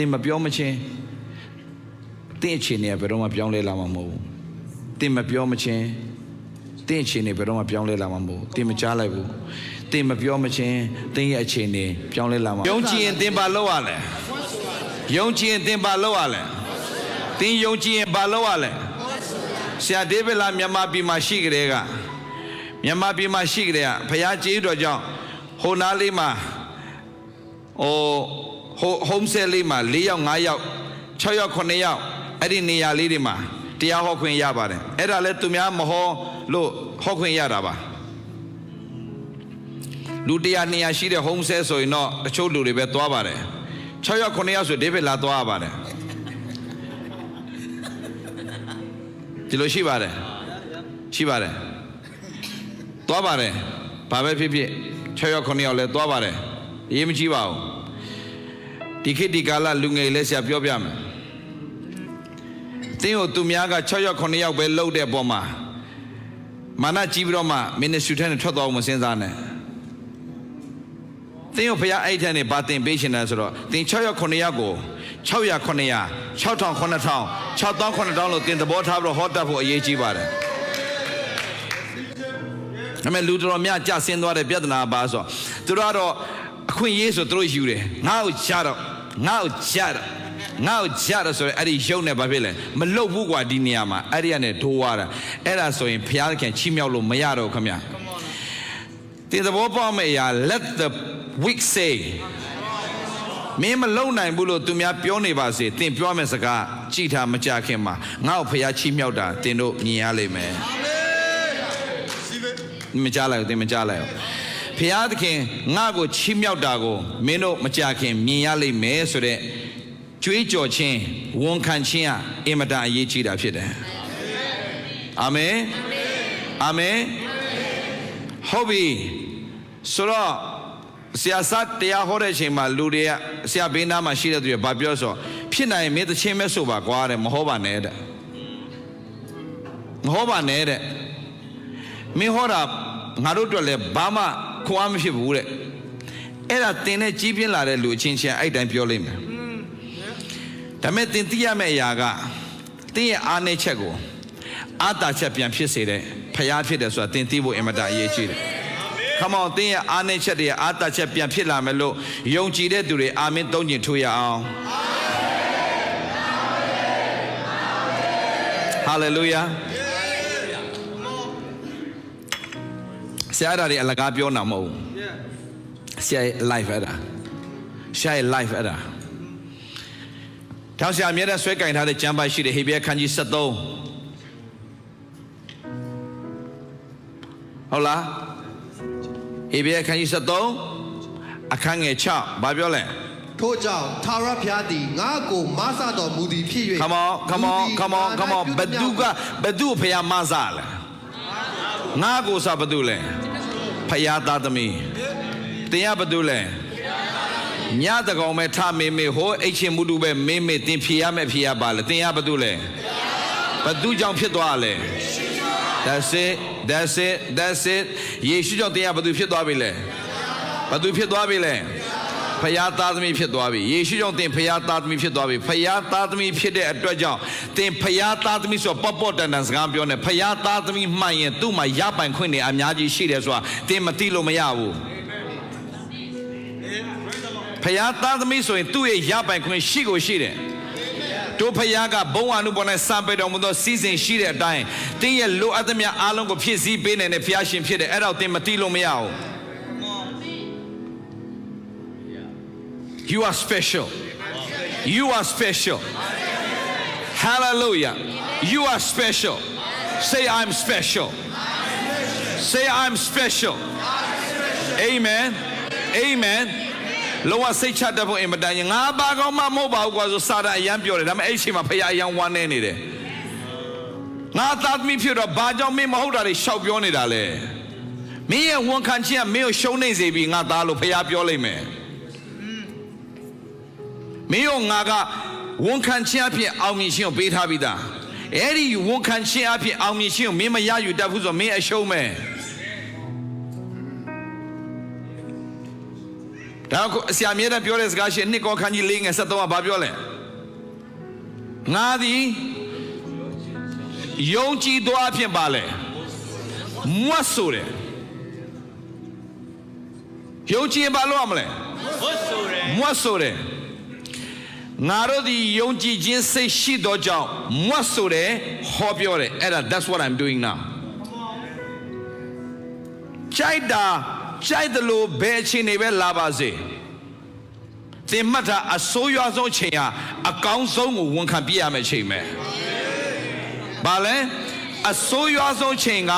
တင်မပြောမချင်းတင့်အခြေအနေဘယ်တော့မှပြောင်းလဲလာမှာမဟုတ်ဘူးတင်မပြောမချင်းတင့်အခြေအနေဘယ်တော့မှပြောင်းလဲလာမှာမဟုတ်ဘူးတင်မကြားလိုက်ဘူးတင်မပြောမချင်းတင်းရဲ့အခြေအနေပြောင်းလဲလာမှာယုံကြည်ရင်တင်ပါလို့ရလဲယုံကြည်ရင်တင်ပါလို့ရလဲတင်းယုံကြည်ရင်ပါလို့ရလဲဆရာဒေးဗစ်လာမြန်မာပြည်မှာရှိကြတဲ့ကမြန်မာပြည်မှာရှိကြတဲ့ကဘုရားကျေးတော်ကြောင့်ဟိုနားလေးမှာhome sale လေးမှာ4ယောက်5ယောက်6ယောက်9ယောက်အဲ့ဒီနေရာလေးတွေမှာတရားဟောခွင့်ရပါတယ်အဲ့ဒါလဲသူများမဟောလို့ဟောခွင့်ရတာပါလူ100 200ရှိတဲ့ home sale ဆိုရင်တော့တချို့လူတွေပဲသွားပါတယ်6ယောက်9ယောက်ဆိုဒေးဗစ်လာသွားပါတယ်ဒီလိုရှိပါတယ်သွားပါတယ်ဘာပဲဖြစ်ဖြစ်6ယောက်9ယောက်လဲသွားပါတယ်ရေးမကြည့်ပါဘူးဒီခေတ်ဒီကာလလူငယ်လဲဆရာပြောပြမယ်သင်ကိုသူများက6ယောက်9ယောက်ပဲလှုပ်တဲ့ပုံမှာမာနကြီးပြီးတော့မှ ministry ထဲနဲ့ထွက်သွားအောင်မစဉ်းစားနဲ့သင်ကိုဖခင်အဲ့ထဲနဲ့ဘာတင်ပေးရှင်လဲဆိုတော့သင်6ယောက်9ယောက်ကို600 900 6000 9000 6000 9000လို့သင်သဘောထားပြီးတော့ဟောတတ်ဖို့အရေးကြီးပါတယ်အမေလူတော်များကြဆင်းသွားတဲ့ပြဿနာပါဆိုသူတို့ကတော့အခွင့်အရေးဆိုသူတို့ယူတယ်ငါ့ကိုကြားတော့ဆိုရင်အဲ့ဒီရုပ်နဲ့ဘာဖြစ်လဲမလုတ်ဘူးကွာဒီနေရာမှာအဲ့ဒီကနေဒိုးသွားတာအဲ့ဒါဆိုရင်ဘုရားခင်ချီးမြှောက်လို့မရတော့ခင်ဗျာဒီသဘောပေါက်မယ့်အရာ let the weak say မင်းမလုံနိုင်ဘူးလို့သူများပြောနေပါစေသင်ပြောမယ့်စကားကြည်ထားမကြခင်မှာငါ့ကိုဘုရားချီးမြှောက်တာသင်တို့မြင်ရလိမ့်မယ်မကြားလိုက်ဘူးသင်မကြားလိုက်ဘူးဖျားသခင်ငါ့ကိုချီးမြှောက်တာကိုမင်းတို့မကြခင်မြင်ရလိမ့်မယ်ဆိုတဲ့ကြွေးကြော်ခြင်းဝန်ခံခြင်းအင်မတန်အရေးကြီးတာဖြစ်တယ်အာမင်အာမင်ဟုတ်ပြီဆိုတော့ဆရာစတရားဟောတဲ့အချိန်မှာလူတွေကဆရာဘေးနားမှာရှိတဲ့သူတွေဘာပြောဆိုဖြစ်နိုင်မင်းသချင်းမဲ့ဆိုပါကွာတဲ့မဟောပါနဲ့တဲ့မဟောပါနဲ့တဲ့မင်းဟောတာငါတို့အတွက်လည်းဘာမှခွာမဖြစ်ဘူးတဲ့အဲ့ဒါသင်နဲ့ကြီးပြင်းလာတဲ့လူအချင်းချင်းအဲ့တိုင်းပြောလိမ့်မယ်ဒါမဲ့သင်သိရမယ့်အရာကသင်ရဲ့အားနည်းချက်ကိုအာသာချက်ပြန်ဖြစ်စေတဲ့ဖျားဖြစ်တယ်ဆိုတာသင်သိဖို့အင်မတန်အရေးကြီးတယ်Come on သင်ရဲ့အားနည်းချက်တွေအာသာချက်ပြန်ဖြစ်လာမယ်လို့ယုံကြည်တဲ့သူတွေအာမင်သုံးကျင်ထိုးရအောင် Hallelujahဆရာတွေအလကားပြောတာမဟုတ်ဘူးဆရာရဲ့ life အဲ့ဒါဆရာရဲ့ life အဲ့ဒါထောင်ဆရာအမြဲတမ်းဆွဲကင်ထားတဲ့ကျမ်းပိုက်ရှိတယ်ဟေဘရဲခန်းကြီး73ဟုတ်လားဟေဘရဲခန်းကြီး73အခန်းငယ်6ဘာပြောလဲထို့ကြောင့်သာရဖျားသည်ငါ့ကိုမဆတော်မူသည်ဖြစ်၍ Come on ဘသူဖျားမဆလဲငါ့ကိုစဘသူလဲဖယားသားသမီးတင်ရဘသူလဲညတကောင်ပဲထမေမေဟိုအိတ်ချင်းမှုတူပဲမေမေတင်ဖြေရမယ်ဖြေရပါလေတင်ရဘသူလဲဘသူကြောင့်ဖြစ်သွားလဲ That's it ယေရှုကြောင့်တင်ရဘသူဖြစ်သွားပြီလဲဘသူဖြစ်သွားပြီလဲဖယားသားသမီးဖြစ်သွားပြီယေရှုကြောင့်တင်ဖယားသားသမီးဖြစ်သွားပြီဖယားသားသမီးဖြစ်တဲ့အတွက်ကြောင့်တင်ဖယားသားသမီးဆိုပေါ့တန်စကားပြောနေဖယားသားသမီးမှန်ရင်သူ့မှာရပိုင်ခွင့်တွေအများကြီးရှိတယ်ဆိုတာတင်မသိလို့မရဘူးဖယားသားသမီးဆိုရင်သူ့ရဲ့ရပိုင်ခွင့်ရှိကိုရှိတယ်တို့ဖယားကဘုံအနုပေါ်နဲ့စံပေတော်မူသောစီစဉ်ရှိတဲ့အတိုင်းတင်းရဲ့လိုအပ်သမျှအားလုံးကိုဖြည့်ဆည်းပေးနိုင်တဲ့ဖယားရှင်ဖြစ်တယ်အဲ့တော့တင်မသိလို့မရဘူးYou are special. You are special. Hallelujah. You are special. Say I'm special. Say I'm special. Amen. Amen. လောကစိတ်ချတတ်ဖို့အင်မတန်ငါဘာကောင်းမှမဟုတ်ပါဘူးကွာဆိုစာတန်အယံပြောတယ်ဒါပေမဲ့အဲ့ချိန်မှာဖခင်အယံဝမ်းနေနေတယ်ငါသားသမီးဖြစ်တော့ဘာကြောင့်မင်းမဟုတ်တာတွေရှောက်ပြောနေတာလဲမင်းရဲ့ဝန်ခံခြင်းကမင်းကိုရှုံးနေစေပြီးငါသားလို့ဖခင်ပြောလိုက်မယ်မင်းတို့ငါကဝန်ခံခြင်းအဖြစ်အောင်မြင်ခြင်းကိုပေးထားပြီးသားအဲ့ဒီဝန်ခံခြင်းအဖြစ်အောင်မြင်ခြင်းကိုမင်းမရယူတတ်ဘူးဆိုတော့မင်းအရှုံးမယ် ဒါကဆရာမြဲတမ်းပြောတဲ့စကားရှင်နှစ်ကောခန်းကြီး၄ငယ်73ကဘာပြောလဲငါသည်ယုံကြည်သောအဖြစ်ပါလဲမွတ်ဆိုတယ်ယုံကြည်ဘာလို့ရမလဲမွတ်ဆိုတယ်ငါတို့ဒီယုံကြည်ခြင်းစိတ်ရှိသောကြောင့်မွတ်ဆိုတယ်ဟောပြောတယ်အဲ့ဒါ that's what I'm doing now ကြိုက်တယ်လို့ဘယ်အချိန်နေပဲလာပါစေသင်မှတ်တာအဆိုးရွားဆုံးချိန်ဟာအကောင်းဆုံးကိုဝန်ခံပြရမယ့်ချိန်ပဲဘာလဲအဆိုးရွားဆုံးချိန်က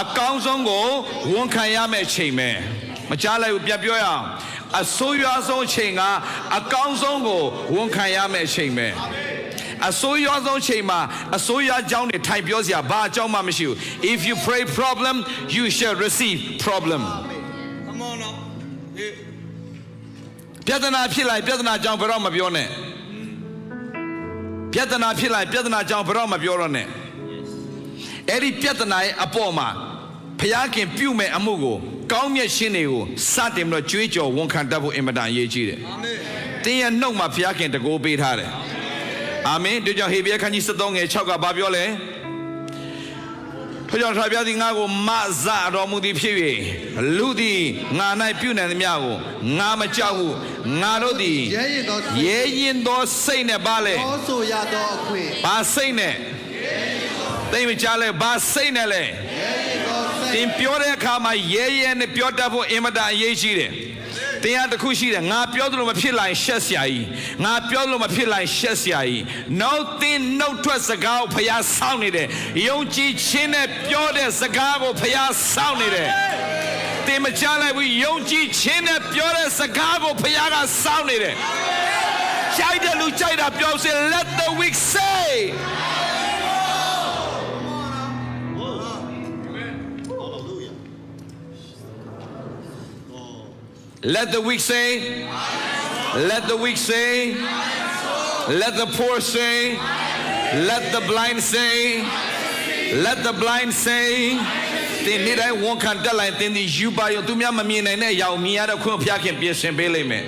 အကောင်းဆုံးကိုဝန်ခံရမယ့်ချိန်ပဲမကြားလိုက်ဘူးပြန်ပြောရအောင်အဆိုးရွားဆုံးချိန်ကအကောင်းဆုံးကိုဝန်ခံရမယ့်ချိန်ပဲအဆိုးရွားဆုံးချိန်မှာအဆိုးရွားကြောင်းတွေထိုင်ပြောစရာဘာအကြောင်းမှမရှိဘူး if you pray problem you shall receive problem Come on now. ပြဿနာဖြစ်လိုက်ပြဿနာကြောင့်ဘယ်တော့မပြောနဲ့ပြဿနာဖြစ်လိုက်ပြဿနာကြောင့်ဘယ်တော့မပြောတော့နဲ့အဲ့ဒီပြဿနာရဲ့အပေါ်မှာဘုရားခင်ပြုမဲ့အမှုကိုကောင်းမြတ်ခြင်းတွေကိုစတင်ပြီးတော့ကြွေးကြော်ဝန်ခံတတ်ဖို့အင်မတန်အရေးကြီးတယ်။တင်းရဲ့နှုတ်မှာဘုရားခင်တကိုးပေးထားတယ်။အာမင်။ဒီကြောင့်ဟေဘရဲခန်းကြီး73ငယ်6ကဘာပြောလဲ။ဘုရားထာပြသည်ငါကိုမဇတော်မူသည်ဖြစ်၍လူသည်ငါ၌ပြုနိုင်သမျှကိုငါမကြောက်ဟုငါတို့သည်ရဲရင်သောစိတ်နဲ့ပါလေ ဟောဆိုရသောအခွင့် ဘာစိတ်နဲ့သိမကြားလဲဘာစိတ်နဲ့လဲတင်ပြောတဲ့အခါမှာရဲရဲနဲ့ပြောတတ်ဖို့အင်မတန်အရေးကြီးတယ်တင်ရတစ်ခုရှိတယ်ငါပြောသလိုမဖြစ်လိုက်ရှက်စရာကြီးငါပြောလို့မဖြစ်လိုက်ရှက်စရာကြီးနောက်တင်နှုတ်ထွက်စကားကိုဖျားဆောင်းနေတယ်ယုံကြည်ခြင်းနဲ့ပြောတဲ့စကားကိုဖျားဆောင်းနေတယ်တင်မကြားလိုက်ဘူးယုံကြည်ခြင်းနဲ့ပြောတဲ့စကားကိုဖျားကဆောင်းနေတယ်ကြိုက်တယ်လူကြိုက်တာပြောစေ let the weak say Let the weak say, let the weak say, let the poor say, let the blind say, let the blind say. တင်နေတဲ့ဝန်ခံတက်လိုက်တင်ဒီယူပါရောသူများမမြင်နိုင်တဲ့အရာကိုမြင်ရတဲ့ခွင့်ဖျားခင်ပြင်ဆင်ပေးလိမ့်မယ်